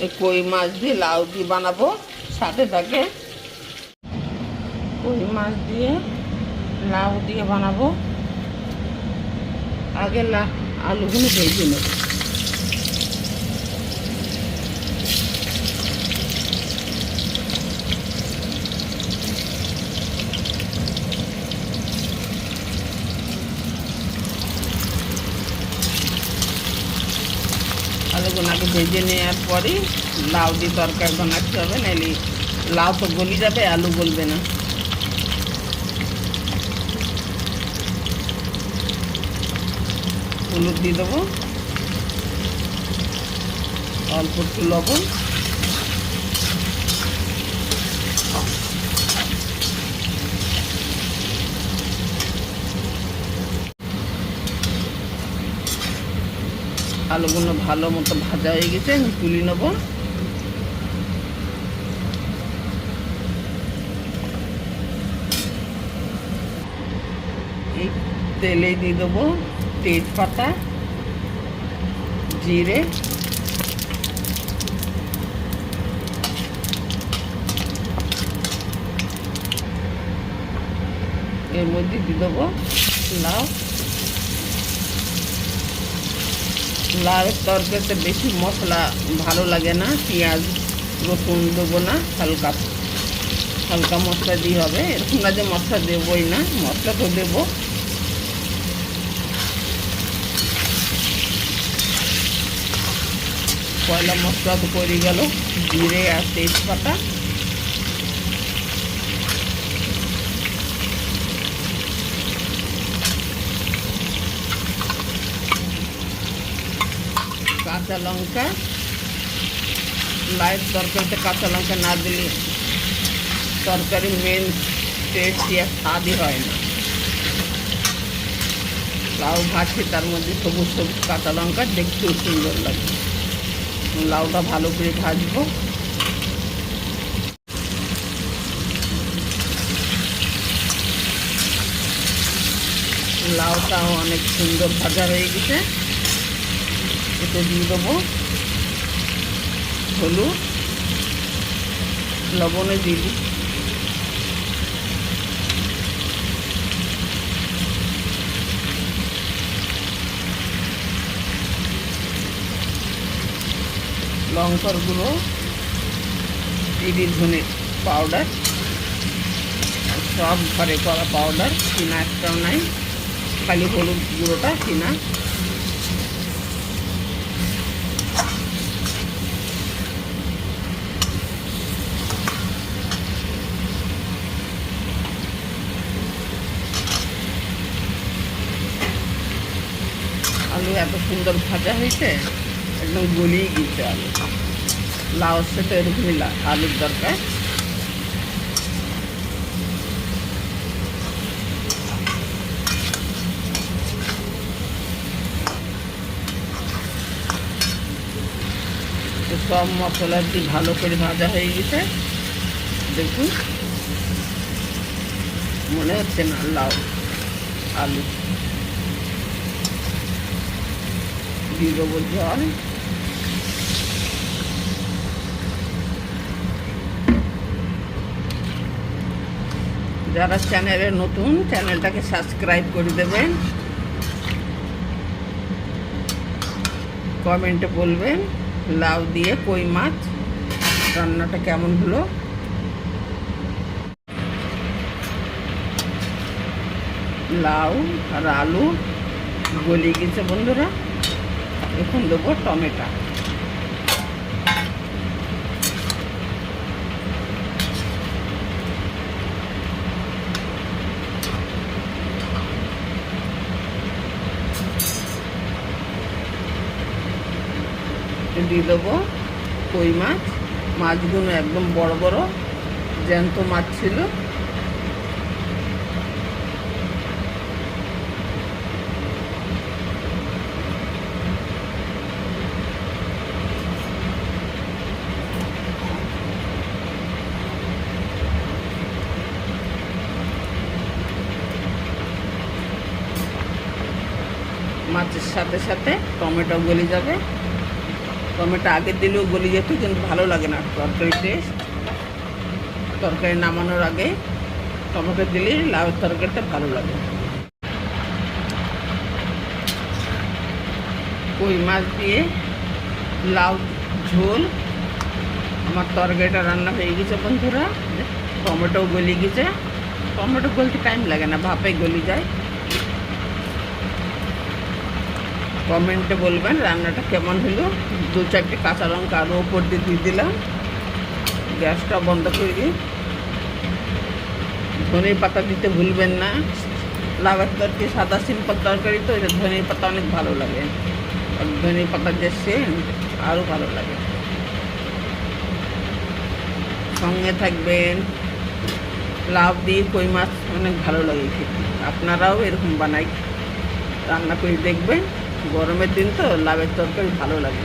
এই কই মাছ দিয়ে লাউ দিয়ে বানাবো। সাথে থাকে কই মাছ দিয়ে লাউ দিয়ে বানাবো। আগে আলুগুলো ভেজে নেব। আলুগুলো আগে ভেজে নেওয়ার পরই লাউ দিয়ে তরকারি বানাতে হবে, নাহলে লাউ তো গলি যাবে, আলু গলবে না। হলুদ দিয়ে দেবো, অল্প একটু লবণ, আলুগুলো ভালো মতো ভাজা হয়ে গেছে, আমি তুলে নেবো। এই তেলে দিয়ে দেবো তেজপাতা, জিরে, এর মধ্যে দিয়ে দেবো লাউ। লাউয়ের তরকারিতে বেশি মশলা ভালো লাগে না, পেঁয়াজ রসুন দেবো না, হালকা হালকা মশলা দিয়ে হবে। এরকম না যে মশলা দেবই না, মশলা তো দেবো। পয়লা মশলা তো পড়ে গেল, জিরে আর তেজপাতা। কাঁচা লঙ্কা, লাউয়ের তরকারিতে কাঁচা লঙ্কা না দিলে তরকারি মেন টেস্ট আর স্বাদই হয় না। লাউ ভাজছি, তার মধ্যে সবুজ সবুজ কাঁচা লঙ্কা দেখতেও সুন্দর লাগে। লাউটা ভালো করে ভাজবো। লাউটাও অনেক সুন্দর ভাজা হয়ে গেছে। এতে দিয়ে দেবো হলুদ, লবণে দিয়ে দিই, লঙ্কার গুঁড়ো, জিরে ধনে পাউডার, সব ঘরে করা পাউডার, কিনা একটাও নাই, খালি হলুদ গুঁড়োটা কিনা। আলু এত সুন্দর ভাজা হয়েছে, একদম গলিয়ে গিয়েছে আলু। লাউর সাথে এরকমই আলুর দরকার। সব মশলা দিয়ে ভালো করে ভাজা হয়ে গেছে। দেখুন, মনে হচ্ছে না লাউ আলু। দিয়ে দেবো জল। যারা চ্যানেলে নতুন, চ্যানেলটাকে সাবস্ক্রাইব করে দেবেন, কমেন্টে বলবেন লাউ দিয়ে কই মাছ রান্নাটা কেমন হলো। লাউ আর আলু গলে গেছে বন্ধুরা। এখন দেবো টমেটো। দিয়ে দেবো কই মাছ। মাছগুলো একদম বড় বড় জ্যান্ত মাছ ছিল। মাছের সাথে সাথে টমেটো গলে যাবে। টমেটো আগে দিলেও গলে যেত, কিন্তু ভালো লাগে না তরকারি টেস্ট। তরকারি নামানোর আগে টমেটো দিলে লাউয়ের তরকারিটা ভালো লাগে। কই মাছ দিয়ে লাউ ঝোল। আমার তরকারিটা রান্না হয়ে গেছে বন্ধুরা। টমেটো গলে গেছে। টমেটো গলতে টাইম লাগে না, ভাপে গলে যায়। কমেন্টে বলবেন রান্নাটা কেমন হলো। 2-4টে কাঁচা লঙ্কা আরও ওপর দিয়ে দিলাম। গ্যাসটা বন্ধ করে দিই। ধনে পাতা দিতে ভুলবেন না। লাউয়ের তরকারি সাদা সিম্পল তরকারি তো, এটা ধনে পাতা অনেক ভালো লাগে। আর ধনে পাতা যে সেন্ট আরও ভালো লাগে। সঙ্গে থাকবেন। লাউ দিয়ে কই মাছ অনেক ভালো লাগে খেতে। আপনারাও এরকম বানাই রান্না করে দেখবেন। গরমের দিন তো লাউয়ের তরকারি ভালো লাগে।